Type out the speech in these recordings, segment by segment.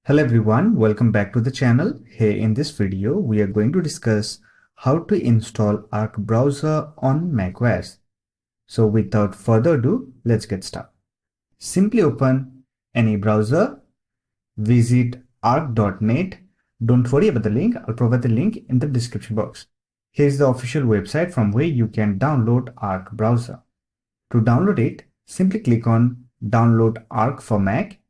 Hello everyone, welcome back to the channel. Here in this video, we are going to discuss how to install Arc browser on macOS. So without further ado, let's get started. Simply open any browser, visit arc.net. Don't worry about the link, I'll provide the link in the description box. Here's the official website from where you can download Arc browser. To download it, simply click on Download Arc for Mac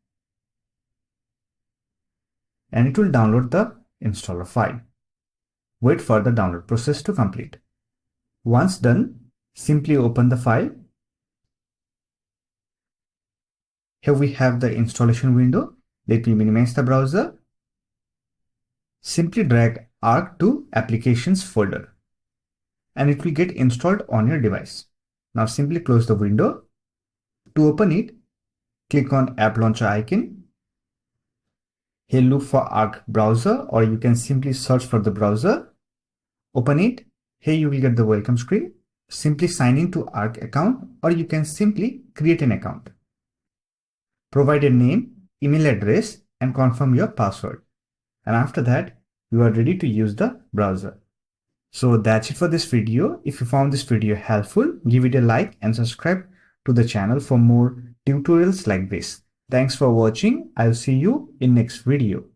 and it will download the installer file. Wait for the download process to complete. Once done, simply open the file. Here we have the installation window. Let me minimize the browser. Simply drag Arc to Applications folder and it will get installed on your device. Now simply close the window. To open it, click on App Launcher icon. Here look for Arc browser, or you can simply search for the browser. Open it. Here you will get the welcome screen. Simply sign in to Arc account, or you can simply create an account. Provide a name, email address and confirm your password. And after that, you are ready to use the browser. So that's it for this video. If you found this video helpful, give it a like and subscribe to the channel for more tutorials like this. Thanks for watching. I'll see you in next video.